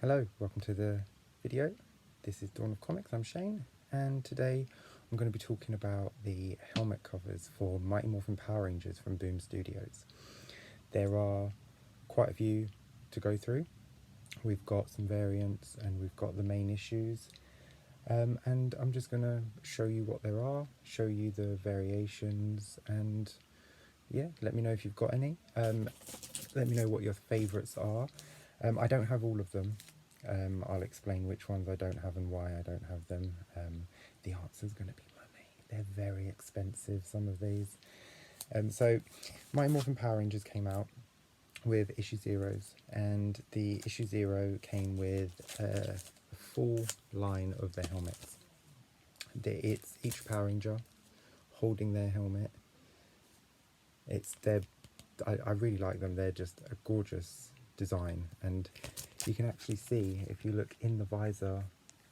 Hello, welcome to the video. This is Dawn of Comics, I'm Shane, and today I'm going to be talking about the helmet covers for Mighty Morphin Power Rangers from Boom Studios. There are quite a few to go through. We've got some variants and we've got the main issues, and I'm just going to show you what there are, show you the variations, and yeah, let me know if you've got any. Let me know what your favourites are. I don't have all of them. I'll explain which ones I don't have and why I don't have them. The answer's going to be money. They're very expensive, some of these. So Mighty Morphin Power Rangers came out with issue zeros, and the issue 0 came with a full line of their helmets. It's each Power Ranger holding their helmet. I really like them. They're just a gorgeous design, and you can actually see, if you look in the visor,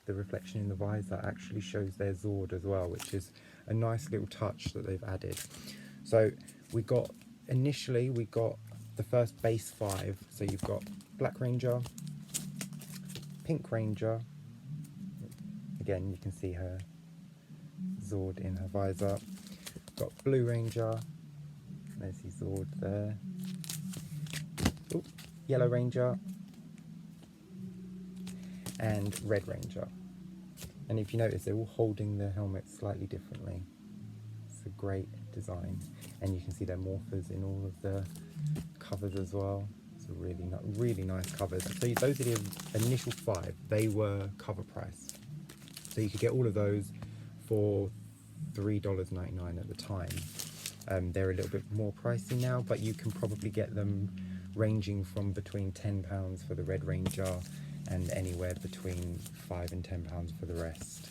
the reflection in the visor actually shows their Zord as well, which is a nice little touch that they've added. So initially we got the first base 5, so you've got Black Ranger, Pink Ranger, again you can see her Zord in her visor, got Blue Ranger, there's his Zord there, Yellow Ranger, and Red Ranger. And if you notice, they're all holding their helmets slightly differently. It's a great design, and you can see their morphers in all of the covers as well. It's a really nice covers. So those are the initial 5. They were cover price, so you could get all of those for $3.99 at the time. They're a little bit more pricey now, but you can probably get them ranging from between £10 for the Red Ranger and anywhere between £5 and £10 for the rest.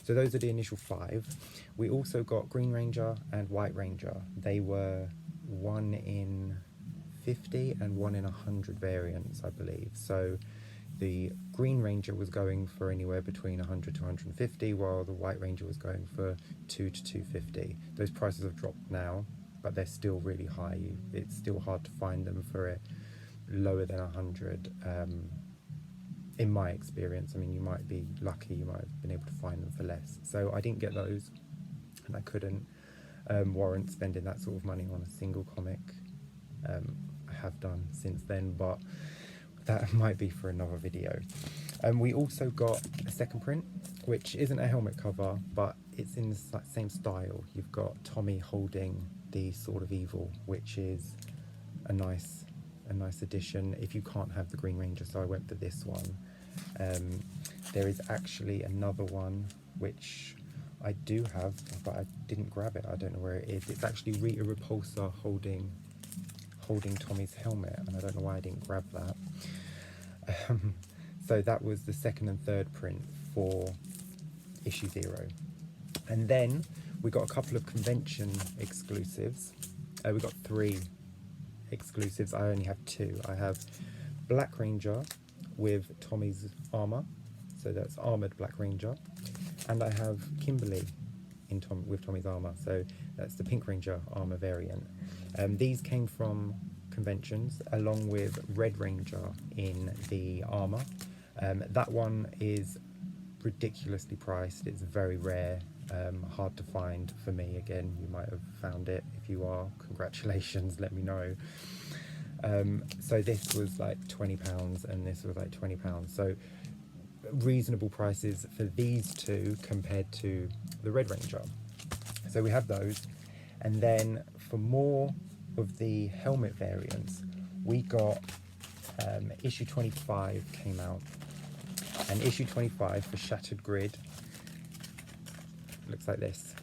So those are the initial 5. We also got Green Ranger and White Ranger. They were 1 in 50 and 1 in 100 variants, I believe. So the Green Ranger was going for anywhere between 100 to 150, while the White Ranger was going for 2 to 250. Those prices have dropped now, but they're still really high. It's still hard to find them for it lower than 100. In my experience, I mean, you might be lucky, you might have been able to find them for less. So I didn't get those, and I couldn't warrant spending that sort of money on a single comic. I have done since then, but that might be for another video. We also got a second print, which isn't a helmet cover, but it's in the same style. You've got Tommy holding the Sword of Evil, which is a nice addition if you can't have the Green Ranger, so I went for this one. There is actually another one which I do have, but I didn't grab it. I don't know where it is. It's actually Rita Repulsa holding Tommy's helmet, and I don't know why I didn't grab that. So that was the second and third print for issue 0. And then we got a couple of convention exclusives. We got 3 exclusives. I only have 2. I have Black Ranger with Tommy's armor, so that's armored Black Ranger, and I have Kimberly with Tommy's armor, so that's the Pink Ranger armor variant. These came from conventions along with Red Ranger in the armor. That one is ridiculously priced. It's very rare, hard to find for me. Again, you might have found it. If you are, congratulations, let me know. So this was like £20 and this was like £20, so reasonable prices for these 2 compared to the Red Ranger. So we have those, and then for more of the helmet variants, we got issue 25 came out, and issue 25 for Shattered Grid looks like this.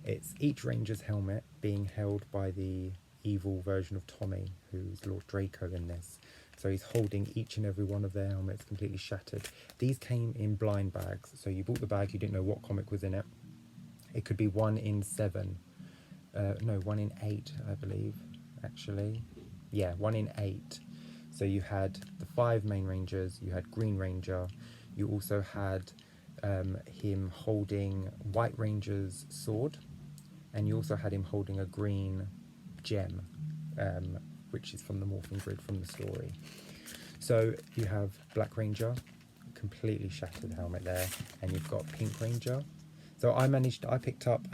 It's each Ranger's helmet being held by the evil version of Tommy, who's Lord Drako in this. So he's holding each and every one of their helmets completely shattered. These came in blind bags, so you bought the bag, you didn't know what comic was in it. It could be 1 in 7. No, 1 in 8, I believe, actually. Yeah, 1 in 8. So you had the 5 main Rangers, you had Green Ranger, you also had him holding White Ranger's sword, and you also had him holding a green gem, which is from the Morphin grid from the story. So you have Black Ranger, completely shattered helmet there, and you've got Pink Ranger. So I picked up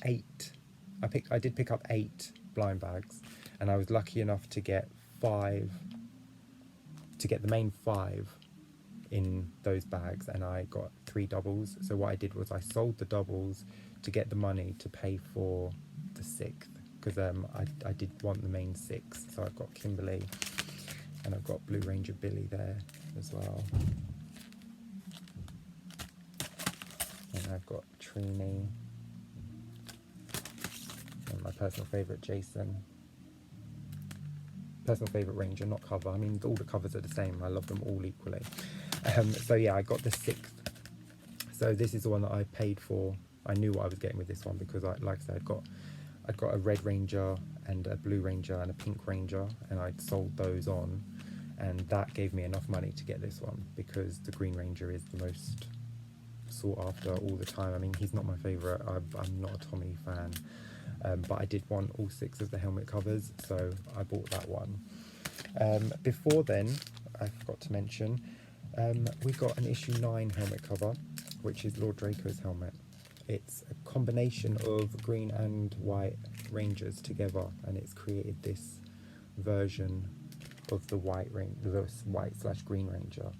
8. I did pick up 8 blind bags, and I was lucky enough to get 5, to get the main 5 in those bags, and I got 3 doubles. So what I did was I sold the doubles to get the money to pay for the 6th, because I did want the main 6. So I've got Kimberly, and I've got Blue Ranger Billy there as well, and I've got Trini, and my personal favourite Jason. Personal favourite Ranger, not cover. I mean, all the covers are the same. I love them all equally. So yeah, I got the 6th. So this is the one that I paid for. I knew what I was getting with this one because, like I said, I'd got a Red Ranger and a Blue Ranger and a Pink Ranger, and I'd sold those on, and that gave me enough money to get this one, because the Green Ranger is the most sought after all the time. I mean, he's not my favourite. I'm not a Tommy fan, but I did want all 6 of the helmet covers, so I bought that one. Before then, I forgot to mention, we got an issue 9 helmet cover, which is Lord Drako's helmet. It's a combination of green and white Rangers together, and it's created this version of the white/green Ranger.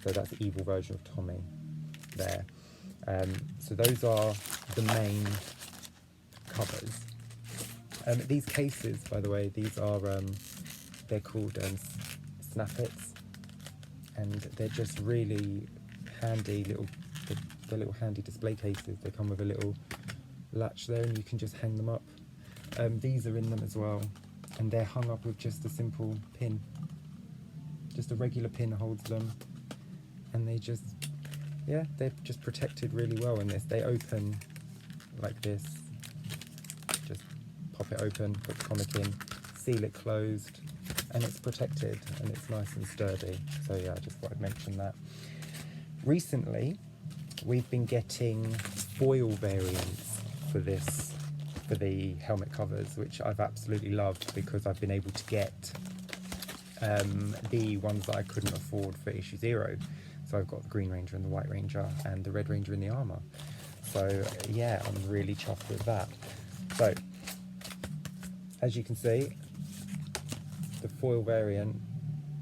So that's the evil version of Tommy there. So those are the main covers. These cases, by the way, these are they're called snappets, and they're just really handy little. They're little handy display cases. They come with a little latch there, and you can just hang them up. These are in them as well, and they're hung up with just a simple pin. Just a regular pin holds them, and they're just protected really well in this. They open like this. Just pop it open, put the comic in, seal it closed, and it's protected, and it's nice and sturdy. So yeah, I just thought I'd mention that. Recently, we've been getting foil variants for the helmet covers, which I've absolutely loved, because I've been able to get the ones that I couldn't afford for issue 0. So I've got the Green Ranger and the White Ranger and the Red Ranger in the armour. So yeah, I'm really chuffed with that. So as you can see, the foil variant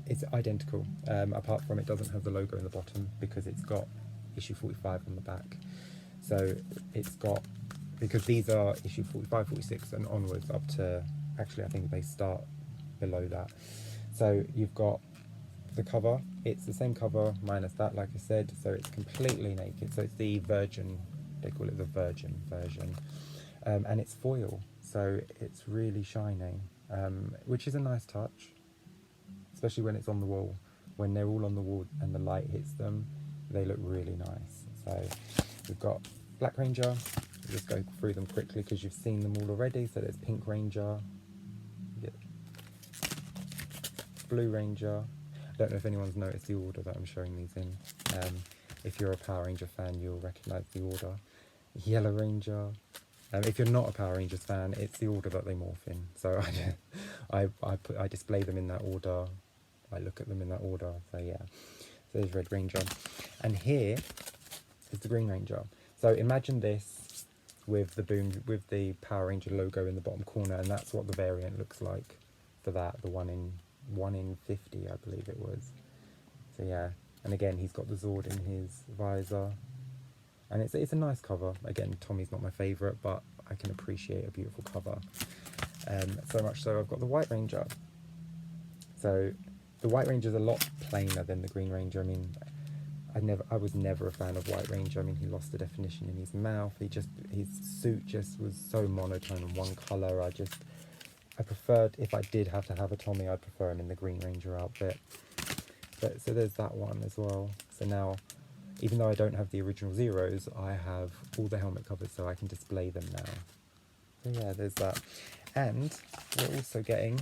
is identical, apart from it doesn't have the logo in the bottom, because it's got issue 45 on the back. So it's got, because these are issue 45, 46 and onwards up to, actually I think they start below that. So you've got the cover, it's the same cover minus that, like I said, so it's completely naked. So it's the Virgin, they call it the Virgin version, and it's foil, so it's really shiny, which is a nice touch, especially when it's on the wall. When they're all on the wall and the light hits them, they look really nice. So we've got Black Ranger. We'll just go through them quickly because you've seen them all already. So there's Pink Ranger, Blue Ranger. I don't know if anyone's noticed the order that I'm showing these in. If you're a Power Ranger fan, you'll recognise the order. Yellow Ranger. If you're not a Power Rangers fan, it's the order that they morph in. So I display them in that order. I look at them in that order. So yeah. So there's Red Ranger, and here is the Green Ranger. So imagine this with the Power Ranger logo in the bottom corner, and that's what the variant looks like for that. The 1 in 50, I believe it was. So yeah, and again he's got the Zord in his visor, and it's a nice cover. Again, Tommy's not my favourite, but I can appreciate a beautiful cover. So much so I've got the White Ranger. So the White Ranger is a lot plainer than the Green Ranger. I mean, I was never a fan of White Ranger. I mean, he lost the definition in his mouth. His suit just was so monotone and one colour. I preferred, if I did have to have a Tommy, I'd prefer him in the Green Ranger outfit. But so there's that one as well. So now, even though I don't have the original Zeros, I have all the helmet covers, so I can display them now. So yeah, there's that. And we're also getting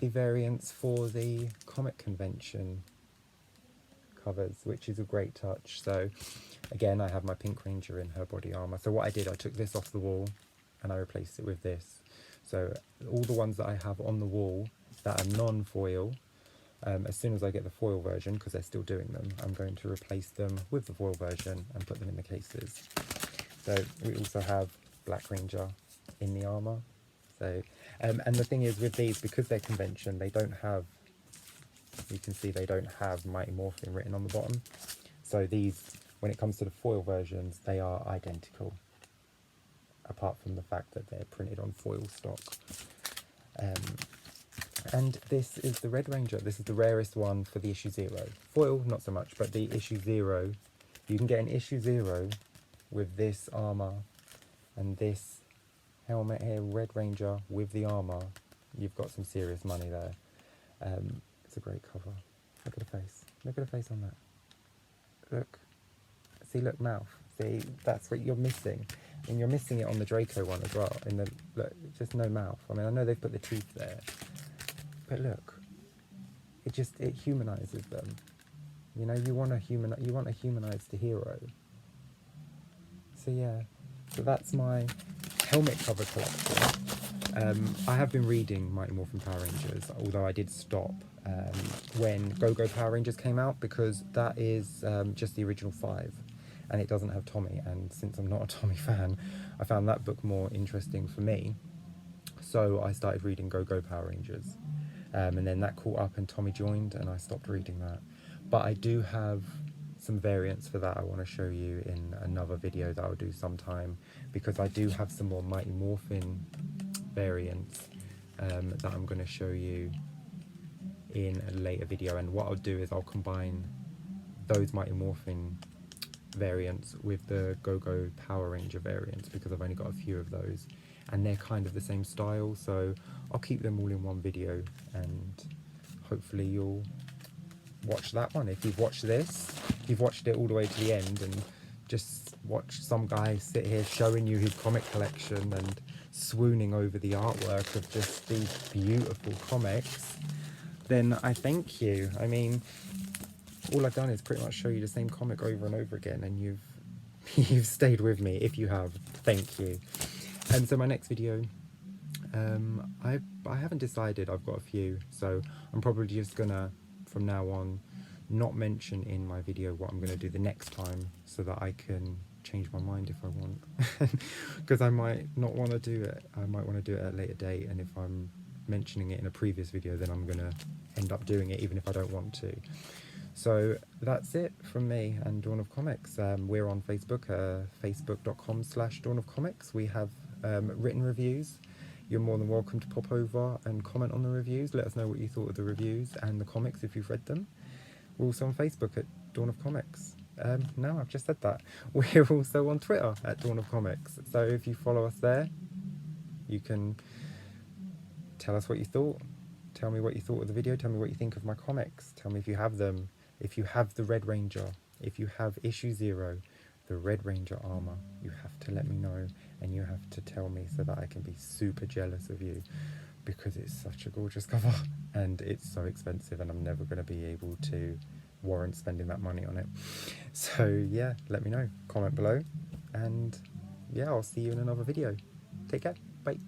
the variants for the comic convention covers, which is a great touch. So again, I have my Pink Ranger in her body armor. So what I did, I took this off the wall and I replaced it with this. So all the ones that I have on the wall that are non-foil, As soon as I get the foil version, because they're still doing them, I'm going to replace them with the foil version and put them in the cases. So we also have Black Ranger in the armour. So, and the thing is with these, because they're convention, they don't have, you can see they don't have Mighty Morphin written on the bottom. So these, when it comes to the foil versions, they are identical, apart from the fact that they're printed on foil stock. And this is the Red Ranger. This is the rarest one for the issue 0. Foil, not so much, but the issue 0, you can get an issue 0 with this armour and this helmet here, Red Ranger with the armour. You've got some serious money there. It's a great cover. Look at the face. Look at the face on that. Look. See, look, mouth. See, that's what you're missing. And you're missing it on the Draco one as well. In the, look, just no mouth. I mean, I know they've put the teeth there, but look, it humanises them. You know, you want a humanised hero. So yeah, so that's my helmet cover collection. I have been reading Mighty Morphin Power Rangers, although I did stop when Go-Go Power Rangers came out, because that is just the original 5. And it doesn't have Tommy, and since I'm not a Tommy fan, I found that book more interesting for me. So I started reading Go-Go Power Rangers, and then that caught up and Tommy joined, and I stopped reading that. But I do have some variants for that I want to show you in another video that I'll do sometime, because I do have some more Mighty Morphin variants that I'm going to show you in a later video. And what I'll do is I'll combine those Mighty Morphin variants with the Go-Go Power Ranger variants, because I've only got a few of those and they're kind of the same style, so I'll keep them all in one video, and hopefully you'll watch that one. If you've watched this, you've watched it all the way to the end and just watched some guy sit here showing you his comic collection and swooning over the artwork of just these beautiful comics, then I thank you. I mean, all I've done is pretty much show you the same comic over and over again, and you've stayed with me. If you have, thank you. And so my next video, I haven't decided. I've got a few, so I'm probably just gonna, from now on, not mention in my video what I'm gonna do the next time, so that I can change my mind if I want, because I might not want to do it. I might want to do it at a later date, and if I'm mentioning it in a previous video, then I'm gonna end up doing it even if I don't want to. So that's it from me and Dawn of Comics. We're on Facebook, facebook.com/Dawn of Comics. We have written reviews. You're more than welcome to pop over and comment on the reviews. Let us know what you thought of the reviews and the comics if you've read them. We're also on Facebook at Dawn of Comics. No, I've just said that. We're also on Twitter at Dawn of Comics. So if you follow us there, you can tell us what you thought. Tell me what you thought of the video. Tell me what you think of my comics. Tell me if you have them. If you have the Red Ranger, if you have issue 0, the Red Ranger armor, you have to let me know, and you have to tell me so that I can be super jealous of you, because it's such a gorgeous cover and it's so expensive, and I'm never going to be able to warrant spending that money on it. So yeah, let me know, comment below, and yeah, I'll see you in another video. Take care, bye.